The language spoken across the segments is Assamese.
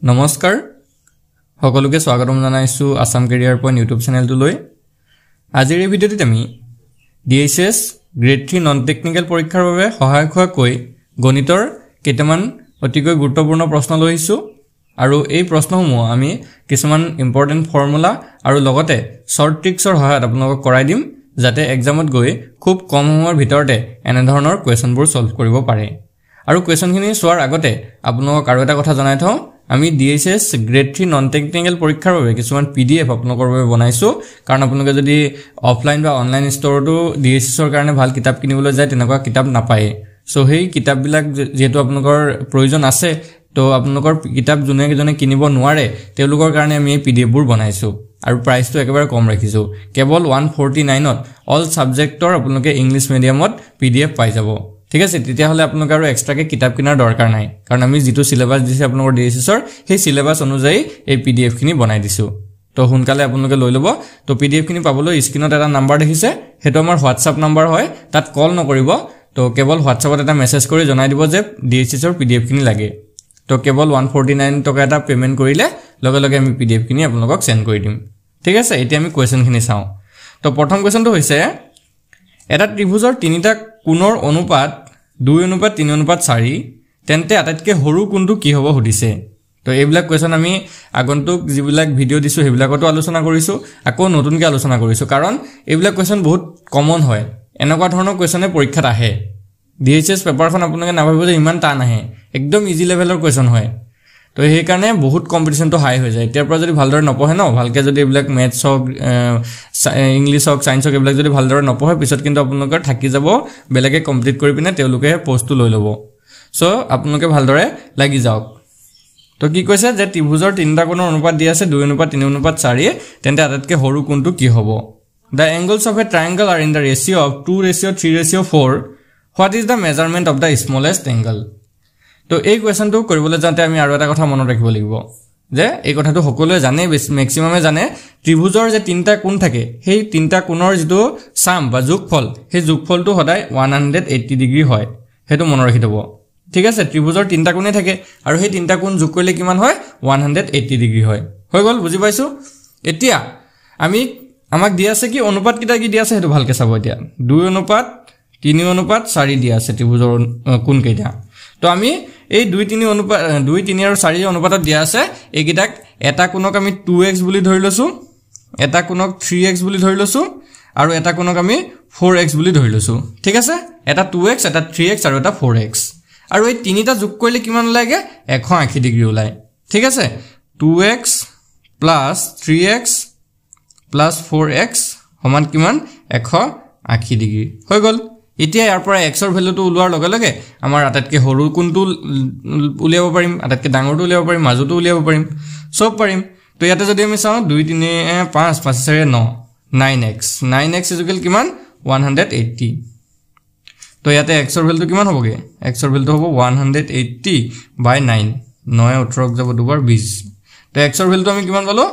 নমস্কাৰ সকলোকে স্বাগতম জনাইছো আসাম কেৰিয়াৰ পইণ্ট ইউটিউব চেনেলটোলৈ আজিৰ এই ভিডিঅ'টিত আমি ডিএইচএছ গ্ৰেড 3 নন টেকনিক্যাল পৰীক্ষাৰ বাবে সহায়ক হোৱাকৈ গণিতৰ কেইটামান অতিকৈ গুৰুত্বপূৰ্ণ প্ৰশ্ন লৈছো আৰু এই প্ৰশ্নসমূহ আমি কিছুমান ইম্পৰ্টেন্ট ফৰ্মুলা আৰু লগতে শৰ্ট ট্ৰিক্সৰ সহায়ত আপোনালোকক কৰাই দিম যাতে এক্সামত গৈ খুব কম সময়ৰ ভিতৰতে এনে ধৰণৰ কোৱেশ্যনবোৰ সলভ কৰিব পাৰে আৰু কোৱেশ্যনখিনি চোৱাৰ আগতে আপোনালোকক আৰু এটা কথা জনাই থওঁ আমি ডিএইচএছ গ্ৰেড 3 নন টেকনিক্যাল পৰীক্ষাৰ বাবে কিছুমান পিডিএফ আপোনালোকৰ বাবে বনাইছো কাৰণ আপোনালোকে যদি অফলাইন বা অনলাইন ষ্টৰটো ডিএইচএছৰ কাৰণে ভাল কিতাপ কিনিবলৈ যায় তেনেকুৱা কিতাপ নাপায় সো সেই কিতাপবিলাক যেহেতু আপোনালোকৰ প্ৰয়োজন আছে তো আপোনালোকৰ কিতাপ জনে কিনিব নোৱাৰে তেওঁলোকৰ কাৰণে আমি এই পিডিএফবোৰ বনাইছো আৰু প্ৰাইচটো একেবাৰে কম ৰাখিছো কেৱল 149 ত অল সাবজেক্টৰ আপোনালোকে ইংলিশ মিডিয়ামত পিডিএফ পাই যাব ঠিক আছে তেতিয়া হলে আপোনালোকৰ আৰু এক্সট্ৰাকে কিতাপ কিনাৰ দৰকাৰ নাই কাৰণ আমি যেটো সিলেবাস দিছে আপোনালোকৰ ডিএইচএছৰ সেই সিলেবাস অনুযায়ী এই পিডিএফ খিনি বনাই দিছো তো হুনকালে আপোনালোকে লৈ লব তো পিডিএফ খিনি পাবলৈ স্ক্ৰিনত এটা নাম্বাৰ দেখিছে হেটো আমাৰ WhatsApp নাম্বাৰ হয় তাত কল নকৰিব তো কেৱল WhatsAppত এটা মেছেজ কৰি জনাই দিব যে ডিএইচএছৰ পিডিএফ খিনি লাগে তো কেৱল 149 টকা এটা পেমেন্ট কৰিলে লগে লগে আমি পিডিএফ খিনি আপোনালোকক সেন্ড কৰি দিম ঠিক আছে এতিয়া আমি কোৱেশ্যন খিনি চাও তো প্ৰথম কোৱেশ্যনটো হৈছে এটা ত্ৰিভুজৰ তিনিটা কোণৰ অনুপাত 2:3:4 তেন্তে আটাইতকৈ সৰু কোণটো কি হ'ব সুধিছে তো এইবিলাক কোৱেশ্যন আমি আগন্তুক যিবিলাক ভিডিও দিছো সেইবিলাকতো আলোচনা কৰিছো আকৌ নতুনকৈ আলোচনা কৰিছো কাৰণ এইবিলাক কোৱেশ্যন বহুত কমন হয় এনেকুৱা ধৰণৰ কোৱেশ্যনে পৰীক্ষাত আহে ডিএইচএছ পেপাৰখন আপোনালোকে নাভাবিব যে ইমান টান আহে একদম ইজি লেভেলৰ কোৱেশ্যন হয় তো সেই কাৰণে বহুত কম্পিটিশনটো হাই হৈ যায় এতিয়াৰ পৰা যদি ভালদৰে নপঢ়ে ন ভালকে যদি এইবিলাক ম্যাথছ হক ইংলিশ হক সায়েন্স হক এইবিলাক যদি ভালদৰে নপঢ়ে পিছত কিন্তু আপোনালোকৰ থাকি যাব বেলেগে কমপ্লিট কৰি পিনে তেওঁলোকে পোষ্টটো লৈ ল'ব সো আপোনালোকে ভালদৰে লাগি যাওক তো কি কৈছে যে ত্ৰিভুজৰ তিনিটা কোণৰ অনুপাত দি আছে 2:3:4 তেন্তে আটাইতকৈ সৰু কোণটো কি হ'ব The angles of a triangle are in the ratio of 2:3:4 what is the measurement of the smallest angle তো এই কোৱেশ্যনটো কৰিবলৈ যাওঁতে আমি আৰু এটা কথা মনত ৰাখিব লাগিব যে এই কথাটো সকলোৱে জানে ম্যাক্সিমামে জানে ত্ৰিভুজৰ যে তিনিটা কোণ থাকে সেই তিনিটা কোণৰ যেটো সাম বা যোগফল সেই যোগফলটো সদায় 180 ডিগ্ৰী হয় হেতু মনত ৰাখি থব ঠিক আছে ত্ৰিভুজৰ তিনিটা কোণে থাকে আৰু সেই তিনিটা কোণ যোগ কৰিলে কিমান হয় 180 ডিগ্ৰী হয় হৈ গল বুজি পাইছো এতিয়া আমি আমাক দিয়া আছে কি অনুপাত কিটা কি দিয়া আছে হেতু ভালকে চাব এতিয়া 2:3:4 দিয়া আছে ত্ৰিভুজৰ কোণ কেইটা তো আমি এই 2:3 অনুপাত 2:3 আৰু 4 অনুপাতত দিয়া আছে এইকিটাক এটা কোণক আমি 2x বুলি ধৰি লৈছো এটা কোণক 3x বুলি ধৰি লৈছো আৰু এটা কোণক আমি 4x বুলি ধৰি লৈছো ঠিক আছে এটা 2x এটা 3x আৰু এটা 4x আৰু এই তিনিটা যোগ কৰিলে কিমান লাগে 180 ডিগ্ৰী ওলাই ঠিক আছে 2x + 3x + 4x সমান কিমান 180 ডিগ্ৰী হৈ গল এতিয়া ইয়াৰ পৰা x ৰ ভ্যালুটো উলোৱাৰ লগে লগে আমাৰ আটাইতকৈ সৰু কোণটো উলিয়াব পাৰিম আটাইতকৈ ডাঙৰটো উলিয়াব পাৰিম মাজুটো উলিয়াব পাৰিম সব পাৰিম তো ইয়াতে যদি আমি চাও 2:3:5 5:4 9x 9x = কিমান 180 তো ইয়াতে x ৰ ভ্যালুটো কিমান হ'বগে x ৰ ভ্যালুটো হ'ব 180/9 9 18 যাব দুবাৰ 20 তো x ৰ ভ্যালুটো আমি কিমান পালো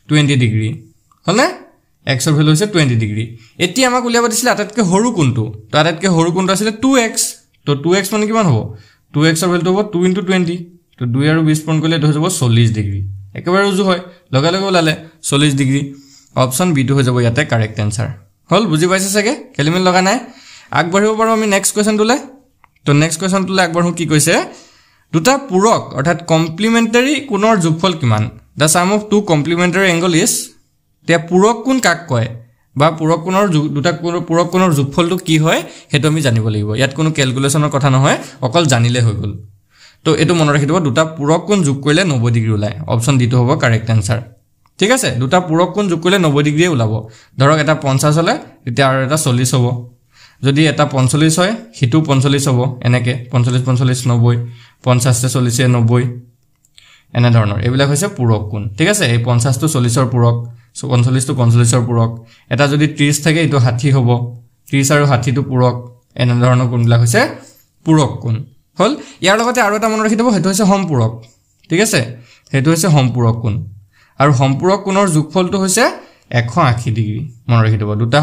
20 ডিগ্ৰী হলনে x ৰ ভ্যালু হৈছে 20 ডিগ্ৰী এতিয়া আমাক উলিয়াব দিছিল আটাইতকৈ সৰু কোণটো তো আটাইতকৈ সৰু কোণটো আছিল 2x তো 2x মানে কিমান হ'ব 2x ৰ ভ্যালুটো হ'ব 2 * 20 তো 2 আৰু 20 পূৰণ কৰিলে হৈ যাব 40 ডিগ্ৰী একেবাৰে উজু হয় লগে লগে ওলালে 40 ডিগ্ৰী অপচন বি টো হৈ যাব ইয়াতে কাৰেক্ট আনসাৰ হল বুজি পাইছে সকে খেলিমেল লগা নাই আগবাঢ়িব পাৰো আমি নেক্সট কোৱেশ্যনটোলে তো নেক্সট কোৱেশ্যনটোলে আগবাঢ়ো কি কৈছে দুটা পূৰক অৰ্থাৎ কমপ্লিমেন্টাৰী কোণৰ যোগফল কিমান the sum of two complementary angle is তে পূৰক কোণ কাক কয় বা পূৰক কোণৰ দুটা পূৰক কোণৰ যোগফলটো কি হয় হেতু আমি জানিব লাগিব ইয়াত কোনো ক্যালকুলেশনৰ কথা নহয় অকল জানিলে হৈ গল তো এটো মনত ৰাখি দিব দুটা পূৰক কোণ যোগ কৰিলে 90 ডিগ্ৰী ওলায় অপচন ডি টো হ'ব কাৰেক্ট আনসাৰ ঠিক আছে দুটা পূৰক কোণ যোগ কৰিলে 90 ডিগ্ৰী ওলাব ধৰক এটা 50 হলে তেতিয়া আৰু এটা 40 হ'ব যদি এটা 45 হয় হিটু 45 হ'ব এনেকে 45 45 90 50 তে 40 90 এনে ধৰণৰ এইবিলাক হৈছে পূৰক কোণ ঠিক আছে এই 50 টো 40 ৰ পূৰক 45 টো 45 ৰ পূৰক এটা যদি 30 থাকে এটো 60 হ'ব 30 আৰু 60 টো পূৰক এনে ধৰণৰ কোণবিলাক হৈছে পূৰক কোণ হল ইয়াৰ লগতে আৰু এটা মনত ৰাখি দিব হেতু হৈছে সমপূৰক ঠিক আছে হেতু হৈছে সমপূৰক কোণ আৰু সমপূৰক কোণৰ যোগফলটো হৈছে 180 ডিগ্ৰী মনত ৰাখি দিব দুটা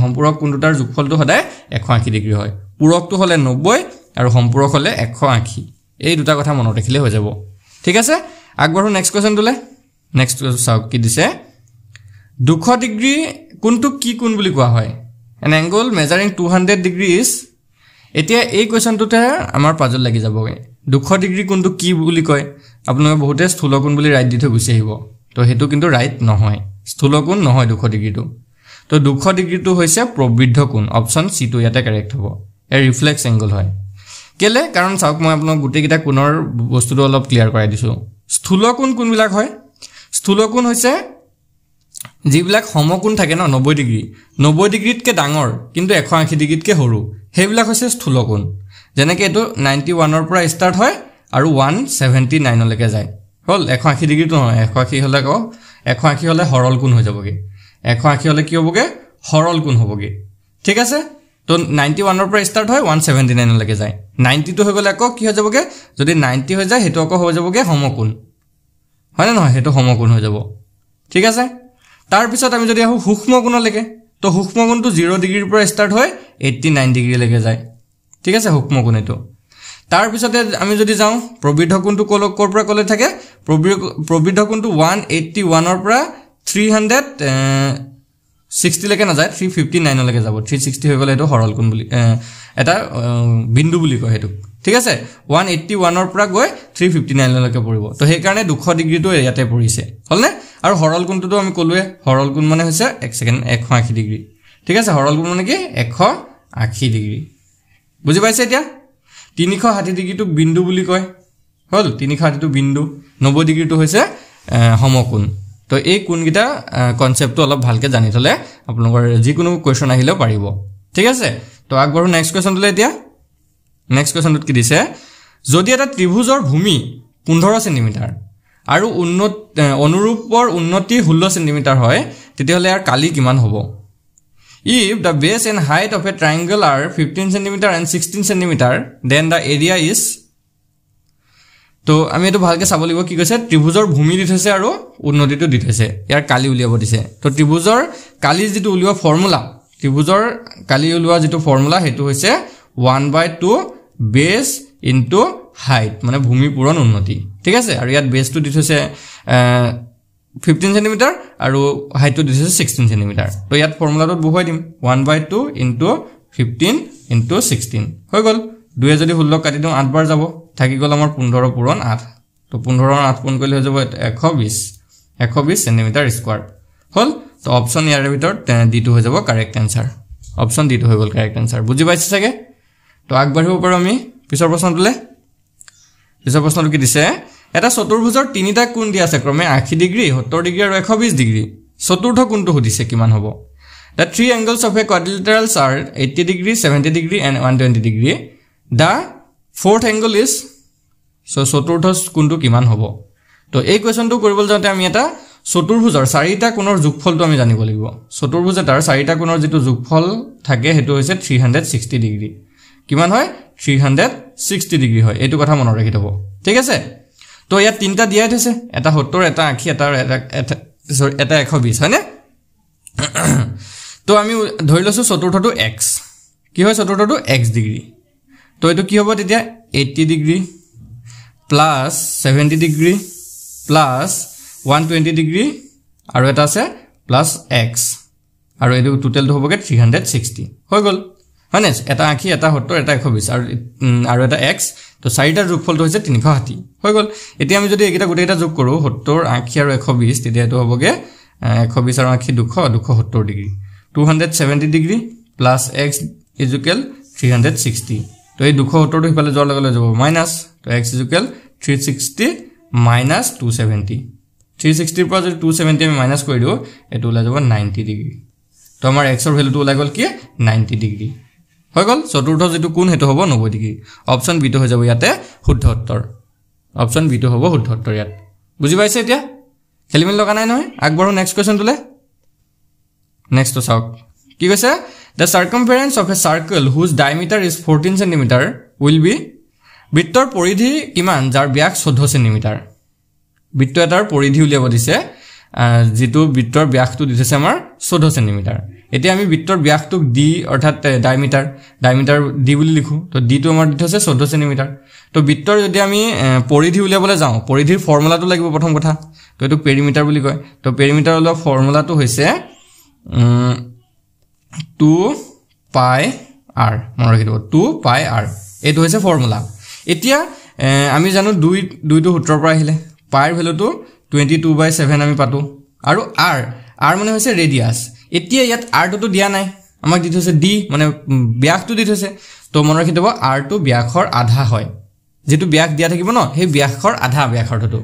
সমপূৰক কোণ দুটাৰ যোগফলটো সদায় 180 ডিগ্ৰী হয় পূৰকটো হলে 90 আৰু সমপূৰক হলে 180 এই দুটা কথা মনত ৰাখিলে হৈ যাব ঠিক আছে আগবাঢ়ো নেক্সট কোৱেশ্চনটোলে নেক্সট চাওক কি দিছে 200 ডিগ্ৰী কোনটো কি কোণ বুলি কোৱা হয় an angle measuring 200 degrees এতিয়া এই কোৱেশ্চনটোতে আমাৰ পাজল লাগি যাবগে 200 ডিগ্ৰী কোনটো কি বুলি কয় আপোনালোকে বহুতে স্থূল কোণ বুলি ৰাইট দি থৈ গুচি আহিব তো হেতু কিন্তু ৰাইট নহয় স্থূল কোণ নহয় 200 ডিগ্ৰীটো তো 200 ডিগ্ৰীটো হৈছে প্ৰবৃদ্ধ কোণ অপচন সি টো ইয়াতে কাৰেক্ট হ'ব এ ৰিফ্লেক্স এংগল হয় কেলে কাৰণ চাওক মই আপোনাক গুটেকিটা কোণৰ বস্তুটো অলপ ক্লিয়াৰ কৰাই দিছো স্থূল কোণ কোনবিলাক হয় স্থূল কোণ হৈছে যিবিলাক সমকোণ থাকে ন 90 ডিগ্ৰী 90 ডিগ্ৰীতকে ডাঙৰ কিন্তু 180 ডিগ্ৰীতকে সৰু হেবিলাক হৈছে স্থূল কোণ যেনেকৈ এটো 91 ৰ পৰা ষ্টাৰ্ট হয় আৰু 179 লৈকে যায় হল 180 ডিগ্ৰীটো নহয় 180 হলে 180 হলে সৰল কোণ হৈ যাবগে 180 হলে কি হ'বগে সৰল কোণ হ'বগে ঠিক আছে তো 91 ৰ পৰা ষ্টাৰ্ট হয় 179 লৈকে যায় 90 টো হৈ গলে আকৌ কি হৈ যাবগে যদি 90 হৈ যায় হেতু আকৌ হৈ যাবগে সমকোণ হয় না নহয় হেতু সমকোণ হৈ যাব ঠিক আছে তাৰ পিছত আমি যদি আহো সূক্ষ্ম কোণলৈকে তো সূক্ষ্ম কোণটো 0 ডিগ্ৰীৰ পৰা ষ্টাৰ্ট হয় 89 ডিগ্ৰী লৈকে যায় ঠিক আছে সূক্ষ্ম কোণ এটো তাৰ পিছতে আমি যদি যাও প্ৰবৃদ্ধ কোণটো কৰ পৰা কলে থাকে প্ৰবৃদ্ধ কোণটো 181 ৰ পৰা 360 লৈকে না যায় 359 লৈকে যাব 360 হৈ গলে এটো সৰল কোণ বুলি এটা বিন্দু বুলি কয় হেতু ঠিক আছে 181 ৰ পৰা গৈ 359 লৈকে পৰিব তো সেই কাৰণে 200 ডিগ্ৰীটো ইয়াতে পৰিছে হলনে আৰু সৰল কোণটো আমি কলোৱে সৰল কোণ মানে হৈছে 1 সেকেন্ড 180 ডিগ্ৰী ঠিক আছে সৰল কোণ মানে কি 180 ডিগ্ৰী বুজি পাইছে এতিয়া 360 ডিগ্ৰীটো বিন্দু বুলি কয় হল 360 টো বিন্দু 90 ডিগ্ৰীটো হৈছে সমকোণ তো এই কোণগিটা কনসেপ্টটো অলপ ভালকে জানি থলে আপোনালোকৰ যিকোনো কোৱেশ্চন আহিলেও পাৰিব ঠিক আছে তো আগবাঢ়ো নেক্সট কোৱেশ্চনটোলে এতিয়া নেক্সট কোৱেশ্চনটোত কি দিছে যদি এটা ত্ৰিভুজৰ ভূমি 15 সেন্টিমিটাৰ আৰু অনুৰূপৰ উন্নতি 16 সেন্টিমিটাৰ হয় তেতিয়াহলে ইয়াৰ কালি কিমান হ'ব if the base and height of a triangle are 15 centimeter and 16 centimeter then the area is তো আমি এটো ভালকে চাব লাগিব কি কৈছে ত্ৰিভুজৰ ভূমি দি থৈছে আৰু উন্নতিটো দি থৈছে ইয়াৰ কালি উলিয়াব দিছে তো ত্ৰিভুজৰ কালি যেটো উলিওৱা ফৰ্মুলা ত্ৰিভুজৰ কালি উলিওৱা যেটো ফৰ্মুলা হেতু হৈছে 1/2 বেস ইনটু হাইট মানে ভূমি পূৰণ উন্নতি ঠিক আছে আৰু ইয়াত বেসটো দি থৈছে 15 সেন্টিমিটাৰ আৰু হাইটটো দি থৈছে 16 সেন্টিমিটাৰ তো ইয়াত ফৰ্মুলাটো বহুৱাই দিম 1/2 ইনটু 15 ইনটু 16 হৈ গল 2 যদি 16 কাটি দিও 8 বাৰ যাব থাকি গল আমাৰ 15 পূৰণ 8 তো 15 ৰ 8 পূৰণ কৰিলে হৈ যাব 120 সেন্টিমিটাৰ স্কয়াৰ হল তো অপচন ইয়াৰ ভিতৰত D2 হৈ যাব কাৰেক্ট আনসাৰ অপচন D2 হৈ গল কাৰেক্ট আনসাৰ বুজি পাইছে চাগে তো আগবাঢ়িব পাৰো আমি পিছৰ প্ৰশ্নটোলে পিছৰ প্ৰশ্নটো কি দিছে এটা চতুৰ্ভুজৰ তিনিটা কোণ দি আছে ক্ৰমে 80 ডিগ্ৰী 70 ডিগ্ৰী আৰু 120 ডিগ্ৰী চতুৰ্থ কোণটো সুধিছে কিমান হ'ব the three angles of a quadrilateral are 80 degree 70 degree and 120 degree the fourth angle is so চতুৰ্থ কোণটো কিমান হ'ব তো এই কোৱেশ্চনটো কৰিবলৈ যাওঁতে আমি এটা চতুৰ্ভুজৰ চাৰিটা কোণৰ যোগফলটো আমি জানিব লাগিব চতুৰ্ভুজ এটাৰ চাৰিটা কোণৰ যেটো যোগফল থাকে হেতু হৈছে 360 ডিগ্ৰী কিমান হয় 360 ডিগ্ৰী হয় এটো কথা মনত ৰাখি থব ঠিক আছে তো ইয়াত তিনটা দিয়াই থৈছে এটা 70 এটা 80 এটা 120 হয়নে তো আমি ধৰি লৈছো চতুৰ্থটো x কি হয় চতুৰ্থটো x ডিগ্ৰী তো এটো কি হ'ব তেতিয়া 80 degree plus 70 degree plus 120 degree আৰু এটা আছে প্লাস x আৰু এটো টোটালটো হ'বগে 360 হৈ গল হয়নে এটা 80 এটা 70 এটা 120 আৰু এটা x তো চাৰিটা যোগফলটো হৈছে 360 হৈ গল এতিয়া আমি যদি একেটা গোটেইটা যোগ কৰো 70 80 আৰু 120 তেতিয়া এটো হ'বগে 120 আৰু 80 270 degree 270 degree plus x is equal 360 তো এই 270 টো ইফালে যোৱাৰ লগে লগে যাব মাইনাস তো x is equal 360 minus 270 360 ৰ পৰা যদি 270 আমি মাইনাস কৰি দিও এটো ওলাই যাব 90 ডিগ্ৰী তো আমাৰ x ৰ ভ্যালুটো ওলাই গল কি 90 ডিগ্ৰী হৈ গল চতুৰ্থ যেটো কোণ হেতু হ'ব 90 ডিগ্ৰী অপচন বি টো হৈ যাব ইয়াতে শুদ্ধ উত্তৰ অপচন বি টো হ'ব শুদ্ধ উত্তৰ ইয়াত বুজি পাইছে এতিয়া খেলিমেল লগা নাই নহয় আগবাঢ়ো নেক্সট কোৱেশ্চনটোলে নেক্সট তো চাওক কি কৈছে the circumference of a circle whose diameter is 14 cm will be বৃত্তৰ পৰিধি কিমান যাৰ ব্যাস 14 cm বৃত্ত এটাৰ পৰিধি উলিয়াব দিছে যেটো বৃত্তৰ ব্যাসটো দিছে আমাৰ 14 cm এতিয়া আমি বৃত্তৰ ব্যাসটোক d অৰ্থাৎ ডায়ামিটাৰ d বুলি লিখো তো d টো আমাৰ দিছে 14 সেন্টিমিটাৰ তো বৃত্তৰ যদি আমি পৰিধি উলিয়াবলৈ যাওঁ পৰিধিৰ ফৰ্মুলাটো লাগিব প্ৰথম কথা তো এটো পেৰিমিটাৰ বুলি কয় তো পেৰিমিটাৰ ওলোৱা ফৰ্মুলাটো হৈছে 2 পাই r মনত ৰাখিব 2 পাই r এটো হৈছে ফৰ্মুলা এতিয়া আমি জানো 2 টো সূত্ৰৰ পৰা আহিলে পাইৰ ভ্যালুটো 22/7 আমি পাতো আৰু r মানে হৈছে ৰেডিয়াস এতিয়া ইয়াত r টো দিয়া নাই আমাক দি থৈছে d মানে ব্যাসটো দি থৈছে তো মনত ৰাখি দিব r টো ব্যাসৰ আধা হয় যেটো ব্যাস দিয়া থাকিব ন সেই ব্যাসৰ আধা ব্যাসৰটো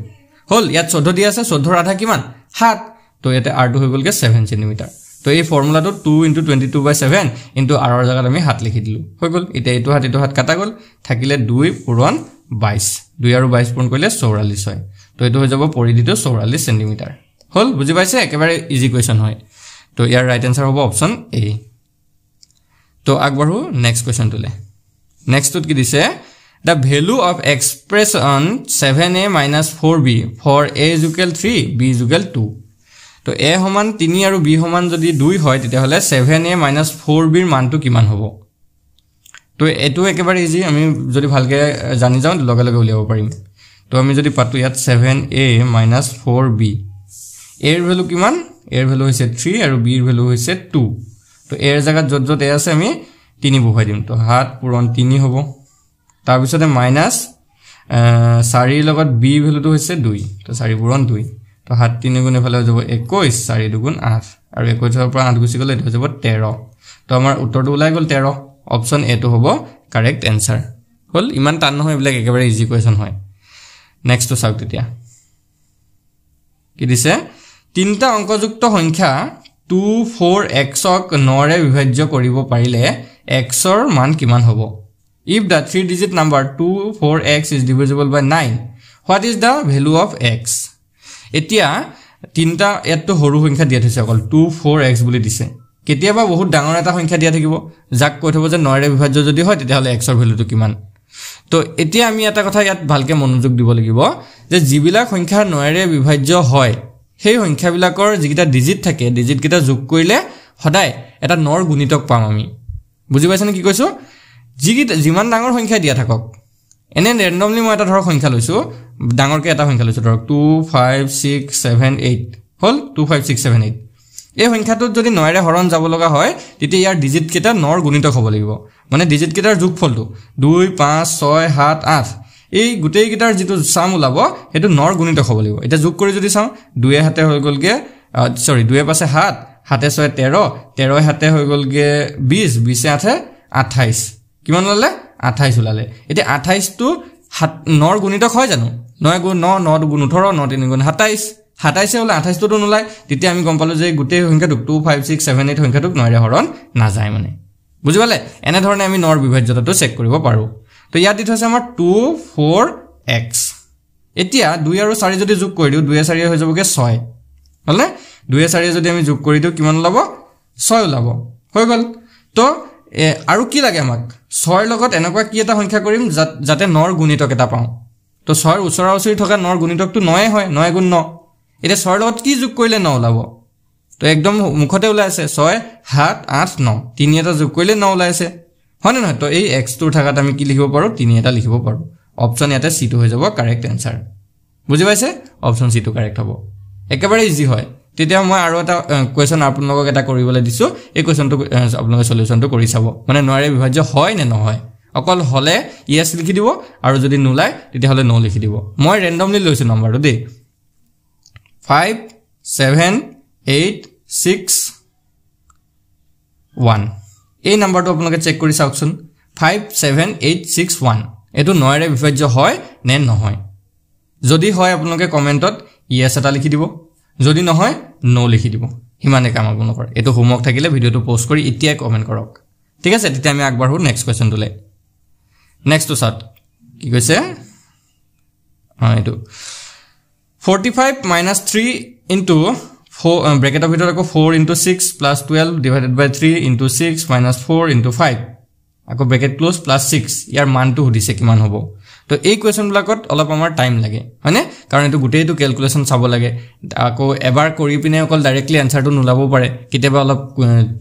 হল ইয়াত 14 দিয়া আছে 14 ৰ আধা কিমান 7 তো ইয়াতে r টো হৈ গলকে 7 সেন্টিমিটাৰ তো এই ফৰ্মুলাটো 2 * 22/7 * r ৰ জাগাত আমি 7 লিখি দিলু হৈ গল এটা এটো হাত কাটা গল থাকিলে 2 পূৰণ 22 2 আৰু 22 পূৰণ কৰিলে 44 হয় তো এটো হৈ যাব পৰিধিটো 44 সেন্টিমিটাৰ হল বুজি পাইছে একেবাৰে ইজি কোৱেশ্চন হয় তো ইয়াৰ ৰাইট আনসাৰ হ'ব অপচন এ তো আগবাঢ়ো নেক্সট কোৱেশ্চন তুলে নেক্সটত কি দিছে the value of expression 7a - 4b for a = 3 b = 2 তো a সমান 3 আৰু b সমান যদি 2 হয় তেতিয়া হলে 7a - 4b ৰ মানটো কিমান হ'ব তো এটো একেবাৰে ইজি আমি যদি ভালকে জানি যাও লগে লগে উলিয়াব পাৰিম তো আমি যদি পাতো ইয়াত 7a - 4b a ৰ ভ্যালু কিমান a ৰ ভ্যালু হৈছে 3 আৰু b ৰ ভ্যালু হৈছে 2 তো a ৰ জায়গাত যত a আছে আমি 3 বহাই দিম তো 7 পূৰণ 3 হ'ব তাৰ পিছতে মাইনাস 4 ৰ লগত b ভ্যালুটো হৈছে 2 তো 4 পূৰণ 2 তো 7 3 গুণ এফালে যাব 21 4 2 গুণ 8 আৰু 21 ৰ পৰা 8 গুচি গলে এটো হৈ যাব 13 তো আমাৰ উত্তৰটো ওলাই গল 13 অপচন এ টো হ'ব কাৰেক্ট আনসাৰ হল ইমান টান নহয় বলে একেবাৰে ইজি কোৱেশ্চন হয় নেক্সট তো চাওক তেতিয়া কি দিছে তিনটা অংকযুক্ত সংখ্যা 2 4x ক 9 ৰে বিভাজ্য কৰিব পাৰিলে x ৰ মান কিমান হ'ব if the three digit number 2 4x is divisible by 9 what is the value of x এতিয়া তিনটা এটো সৰু সংখ্যা দিয়া থৈছে অকল 2 4x বুলি দিছে কেতিয়াবা বহুত ডাঙৰ এটা সংখ্যা দিয়া থাকিব যাক কৈ থব যে 9 ৰে বিভাজ্য যদি হয় তেতিয়া হলে x ৰ ভ্যালুটো কিমান তো এতিয়া আমি এটা কথা ইয়াত ভালকে মনোযোগ দিব লাগিব যে জিবিলাক সংখ্যা 9 ৰে বিভাজ্য হয় সেই সংখ্যাবিলাকৰ যিকিটা ডিজিট থাকে ডিজিট কিটা যোগ কৰিলে সদায় এটা 9 ৰ গুণিতক পাম আমি বুজি পাইছানে কি কৈছো যিমান ডাঙৰ সংখ্যা দিয়া থাকক এনে ৰেন্ডমলি মই এটা ধৰ সংখ্যা লৈছো ডাঙৰকে এটা সংখ্যা লৈছো ধৰ 2 5 6 7 8 হল 2 5 6 7 8 এই সংখ্যাটোত যদি 9 ৰে হৰণ যাব লগা হয় তেতিয়া ইয়াৰ ডিজিট কেটা 9 ৰ গুণিতক হ'ব লাগিব মানে ডিজিট কেটাৰ যোগফলটো 2 5 6 7 8 এই গুটেই কেটাৰ যেটো সাম ওলাব হেতু 9 ৰ গুণিতক হ'ব লাগিব এটা যোগ কৰি যদি চাও 2 এ হাতে হৈ গলগে সৰি 2 এ পাছে 7 হাতে 6 13 13 এ হাতে হৈ গলগে 20 20 এ হাতে 28 কিমান ওলালে 28 ওলালে এতিয়া 28 টো 9 ৰ গুণিতক হয় জানো 9 গুণ 9 9 গুণ 18 9 3 গুণ 27 27 হলে 28 টো নোলাই তেতিয়া আমি গম পালো যে গুটেই সংখ্যাটো 2 5 6 7 8 সংখ্যাটোক 9 ৰে হৰণ না যায় মানে বুজি পালে এনে ধৰণে আমি 9 ৰ বিভাজ্যতাটো চেক কৰিব পাৰো তো ইয়াত দিত হৈছে আমাৰ 2 4x এতিয়া 2 আৰু 4 যদি যোগ কৰি দিও 2 এ 4 হৈ যাবগে 6 হলনে 2 এ 4 যদি আমি যোগ কৰি দিও কিমান ওলাব 6 ওলাব হৈ গল তো আৰু কি লাগে আমাক 6 ৰ লগত এনেকুৱা কি এটা সংখ্যা কৰিম যাতে 9 ৰ গুণিতক এটা পাও তো 6 ৰ ওচৰা-ওচৰি থকা 9 ৰ গুণিতকটো 9 হয় 9 গুণ 9 এটা 6 ৰ লগত কি যোগ কৰিলে 9 ওলাব তো একদম মুখতে ওলাই আছে 6 7 8 9 তিনি এটা যোগ কৰিলে 9 ওলাই আছে হয়নে নহয় তো এই x টোৰ থাকাত আমি কি লিখিব পাৰো তিনি এটা লিখিব পাৰো অপচন ইয়াতে c টো হৈ যাব কাৰেক্ট আনসাৰ বুজি পাইছে অপচন c টো কাৰেক্ট হ'ব একেবাৰে ইজি হয় তেতিয়া মই আৰু এটা কোৱেশ্চন আপোনালোকক এটা কৰিবলৈ দিছো এই কোৱেশ্চনটো আপোনালোকে সলিউশনটো কৰি চাব মানে 9 ৰে বিভাজ্য হয় নে নহয় অকল হলে yes লিখি দিব আৰু যদি নোলাই তেতিয়া হলে no লিখি দিব মই ৰেন্ডমলি লৈছো নম্বৰটো দে 5 7 8 6 1 এই নম্বৰটো আপোনালোকে চেক কৰি চাওকচোন 5 7 8 6 1 এটো 9 ৰে বিভাজ্য হয় নে নহয় যদি হয় আপোনালোকে কমেন্টত yes এটা লিখি দিব যদি নহয় no লিখি দিব হিমানে কাম আপোনালোকৰ এটো হোমৱৰ্ক থাকিলে ভিডিওটো পোষ্ট কৰি এতিয়া কমেন্ট কৰক ঠিক আছে তেতিয়া আমি আগবাঢ়ো নেক্সট কোৱেশ্চন তুলে নেক্সট চাট কি কৈছে এটো 45 - 3 into 4 bracket of ভিতৰত আকৌ 4 into 6 plus 12 divided by 3 into 6 minus 4 into 5 আকৌ bracket close plus 6 ইয়াৰ মানটো দিছে কিমান হ'ব তো এই কোৱেশ্যনবিলাকত অলপ আমাৰ টাইম লাগে হয়নে কাৰণ এটো গুটেইটো ক্যালকুলেশন চাব লাগে আকৌ এবাৰ কৰি পিনে অকল ডাইৰেক্টলি আনসাৰটো নুলাব পাৰে কিতেবা অলপ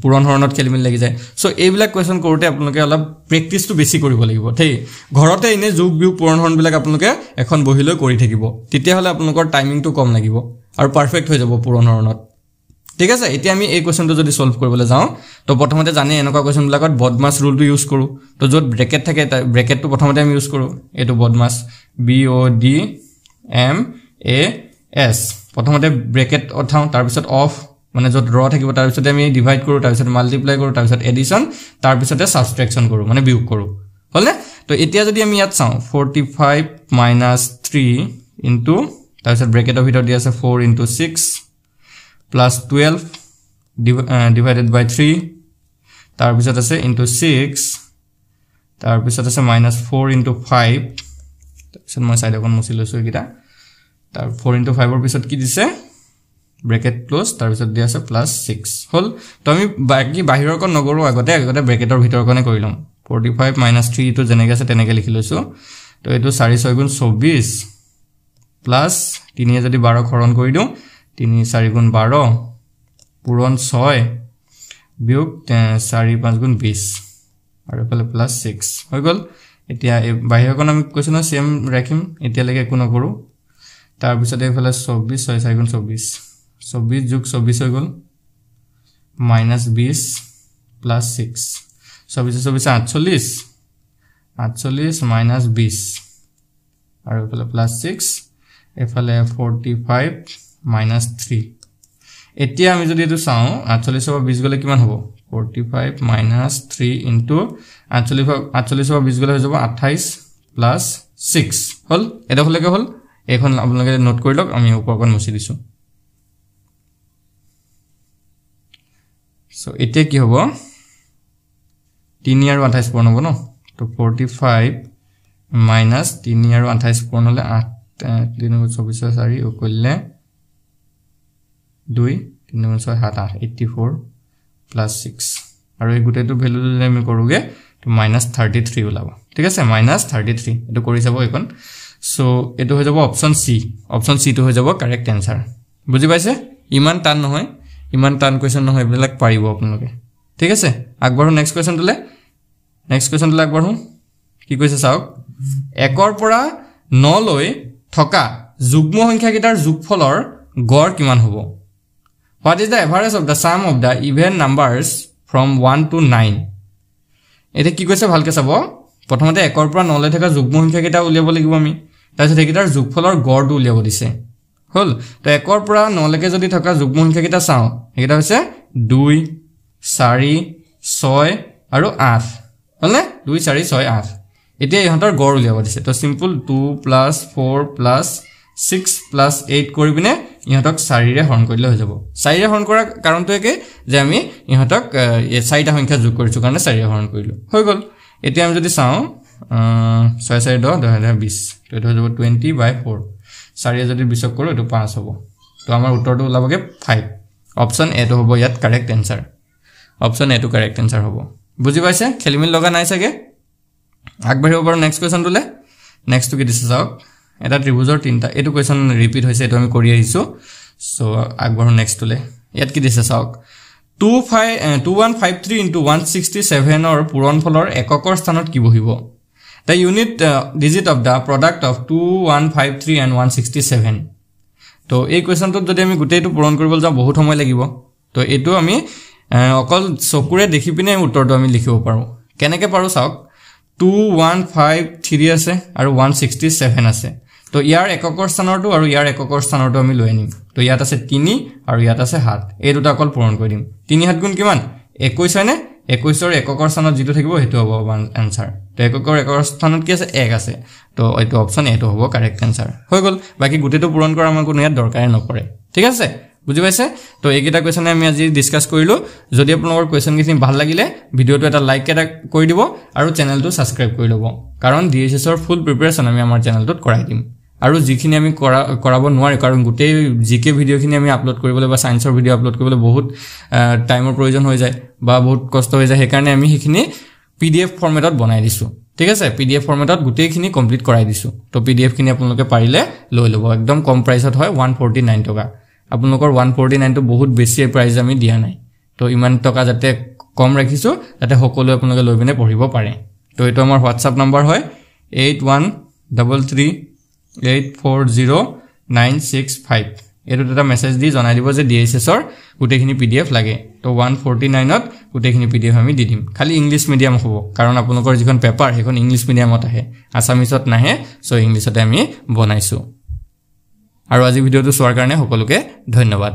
পুৰণ হৰণত খেলিমিল লাগি যায় সো এইবিলাক কোৱেশ্যন কৰোতে আপোনালোকে অলপ প্ৰেক্টিসটো বেছি কৰিব লাগিব ঠিক ঘৰতে ইনে যোগ বিয়োগ পুৰণ হৰণ বিলাক আপোনালোকে এখন বহিলৈ কৰি থাকিব তেতিয়া হলে আপোনালোকৰ টাইমিংটো কম লাগিব আৰু পাৰফেক্ট হৈ যাব পুৰণ হৰণত ঠিক আছে এতিয়া আমি এই কোৱেশ্যনটো যদি সলভ কৰিবলৈ যাও তো প্ৰথমতে জানে এনেকুৱা কোৱেশ্যন বিলাকত বদমাছ ৰুলটো ইউজ কৰো তো যত ব্ৰেকেট থাকে ব্ৰেকেটটো প্ৰথমতে আমি ইউজ কৰো এটো বদমাছ B O D M A S প্ৰথমতে ব্ৰেকেট উঠাও তাৰ পিছত অফ মানে যত ৰ থাকিব তাৰ পিছত আমি ডিভাইড কৰো তাৰ পিছত মাল্টিপ্লাই কৰো তাৰ পিছত এডিশন তাৰ পিছতে সাবট্ৰেকশন কৰো মানে বিয়োগ কৰো হলনে তো এতিয়া যদি আমি ইয়াত চাও 45 - 3 ইনটু তাৰ পিছত ব্ৰেকেটৰ ভিতৰত দি আছে 4 * 6 plus 12 divided by 3 তাৰ পিছত আছে into 6 তাৰ পিছত আছে -4 into 5 তাৰ পিছত মই সাইড অকন মুছি লৈছো কিটা তাৰ 4 into 5 ৰ পিছত কি দিছে ব্ৰেকেট ক্লোজ তাৰ পিছত দি আছে +6 হল তো আমি বাকি বাহিৰৰ কোন নগৰো আগতে ব্ৰেকেটৰ ভিতৰ কোনে কৰি লম 45 - 3 তো জেনেকে আছে তেনেকে লিখি লৈছো তো এটো 4 * 6 * 24 প্লাস 3 যদি 12 খৰণ কৰি দিও 3 * 4 * 12 পুৰণ 6 বিয়োগ 4 * 5 * 20 আৰু এফালে +6 হৈ গল এতিয়া এই বাহিৰকন আমি কোৱেশ্যনৰ সেম ৰাখিম এতিয়া লাগে একো নকৰো তাৰ পিছত এফালে 24 6 * 4 = 24 24 + 24 হৈ গল -20 + 6 24 * 24 48 -20 আৰু এফালে +6 এফালে 45 - 3 এতিয়া আমি যদি এটো চাও 48 / 20 গলে কিমান হ'ব 45 - 3 ইনটু 48 / 20 গলে হৈ যাব 28 + 6 হল এটা হলেকে হল এখন আপোনালোকে নোট কৰি লওক আমি ওপৰকন মুছি দিছো সো এতিয়া কি হ'ব 3 আৰু 28 পূৰণ হ'ব ন তো 45 - 3 আৰু 28 পূৰণ হলে 8 3 * 24 = 4 ওকলে 2 3 * 6 = 7 8 84 + 6 আৰু এই গুটেটো ভ্যালু যদি আমি কৰোগে তো -33 ওলাব ঠিক আছে -33 এটো কৰি যাব এখন সো এটো হৈ যাব অপচন সি টো হৈ যাব কারেক্ট आंसर বুজি পাইছে ইমান টান নহয় ইমান টান কোৱেশ্যন নহয় এবিলাক পাৰিব আপোনালোকে ঠিক আছে আগবাঢ়ো নেক্সট কোৱেশ্যনটোলে আগবাঢ়ো কি কৈছে চাওক 1 ৰ পৰা 9 লৈ থকা যুগ্ম সংখ্যা কিটাৰ যোগফলৰ গড় কিমান হ'ব What is the average of the sum of the even numbers from 1 to 9 এতে কি কৈছে ভালকে চাব প্ৰথমতে 1 ৰ পৰা 9 লৈ থকা যুগ্ম সংখ্যা কিটা উলিয়াব লাগিব আমি তাৰপিছত একিটাৰ যোগফলৰ গড়টো উলিয়াব দিছে হল তো 1 ৰ পৰা 9 লৈকে যদি থকা যুগ্ম সংখ্যা কিটা চাও একিটা হৈছে 2 4 6 আৰু 8 হলনে 2 4 6 8 এতিয়া ইহঁতৰ গড় উলিয়াব দিছে তো সিম্পল 2 + 4 + 6 + 8 কৰি পিনে ইহঁতক 4 ৰে হৰণ কৰিলে হৈ যাব 4 ৰে হৰণ কৰা কাৰণটো একে যে আমি ইহঁতক এই 4টা সংখ্যা যোগ কৰিছো কাৰণে 4 ৰে হৰণ কৰিলো হৈ গল এতিয়া আমি যদি চাও 6 4 10 2020 তো এটা হৈ যাব 20/4 4 যদি বিয়োগ কৰো এটো 5 হ'ব তো আমাৰ উত্তৰটো ওলাবগে 5 অপচন এ টো হ'ব ইয়াত কারেক্ট आंसर অপচন এ টো কারেক্ট आंसर হ'ব বুজি পাইছে খেলিমিল লগা নাই সাগে আগবাঢ়িব পাৰো নেক্সট কোৱেশ্যনটোলে নেক্সট কি দিছে চাওক এটা ত্ৰিভুজৰ তিনটা এটো কোৱেশ্যন ৰিপিট হৈছে এটো আমি কৰি আহিছো সো আগবাঢ়ো নেক্সটলে ইয়াত কি দিছে চাওক 2153 into 167 or পুৰণ ফলৰ এককৰ স্থানত কি বহিব the unit digit of the product of 2153 and 167 তো এই কোৱেশ্যনটো যদি আমি গুটেইটো পূৰণ কৰিবলৈ যাও বহুত সময় লাগিব তো এটো আমি অকল চকুৰে দেখি পিনে উত্তৰটো আমি লিখিব পাৰো কেনেকে পাৰো চাওক 2153 আছে আৰু 167 আছে তো ইয়াৰ এককৰ স্থানৰটো আৰু ইয়াৰ এককৰ স্থানৰটো আমি লৈ আনিম তো ইয়াত আছে 3 আৰু ইয়াত আছে 7 এই দুটা অকল পূৰণ কৰি দিম 3 7 গুণ কিমান 21 হয়নে 21 ৰ এককৰ স্থানত যেটো থাকিব হেতু হ'ব आंसर তো এককৰ স্থানত কি আছে 1 আছে তো এইটো অপচন এটো হ'ব কারেক্ট आंसर হৈ গল বাকি গুটেটো পূৰণ কৰা আমাৰ কোনো ইয়াত দৰকাৰ নপৰে ঠিক আছে বুজি পাইছে তো এইকেইটা কোৱেশ্যন আমি আজি ডিসকাস কৰিলো যদি আপোনালোকৰ কোৱেশ্যন কিনি ভাল লাগিলে ভিডিওটো এটা লাইক এটা কৰি দিব আৰু চেনেলটো সাবস্ক্ৰাইব কৰি লব কাৰণ ডিএছএছ ৰ ফুল প্ৰিপাৰেচন আমি আমাৰ চেনেলটোত কৰাই দিম আৰু যিখিনি আমি কৰাব নোৱাৰে কাৰণ গুটেই জিকে ভিডিওখিনি আমি আপলোড কৰিবলৈ বা সায়েন্সৰ ভিডিও আপলোড কৰিবলৈ বহুত টাইমৰ প্ৰয়োজন হৈ যায় বা বহুত কষ্ট হৈ যায় সেই কাৰণে আমি সেইখিনি পিডিএফ ফৰমেটত বনাই দিছো ঠিক আছে পিডিএফ ফৰমেটত গুটেইখিনি কমপ্লিট কৰাই দিছো তো পিডিএফ খিনি আপোনালোকে পাৰিলে লৈ লব একদম কম প্ৰাইসত হয় 149 টকা আপোনালোকৰ 149 টো বহুত বেছি প্ৰাইস আমি দিয়া নাই তো ইমান টকা যাতে কম ৰাখিছো যাতে সকলো আপোনালোকে লৈ পিনে পঢ়িব পাৰে তো এটো আমাৰ WhatsApp নম্বৰ হয় 8133840965 এটো এটা মেছেজ দি জনাই দিব যে DSS ৰ গুটেইখিনি PDF লাগে তো 149 ত গুটেইখিনি PDF আমি দি দিম খালি ইংলিশ মিডিয়াম হ'ব কাৰণ আপোনালোকৰ যিখন পেপাৰ হেখন ইংলিশ মিডিয়ামত আহে আসামিছত নাহে সো ইংলিশতে আমি বনাইছো আৰু আজি ভিডিওটো চোৱাৰ কাৰণে সকলোকে ধন্যবাদ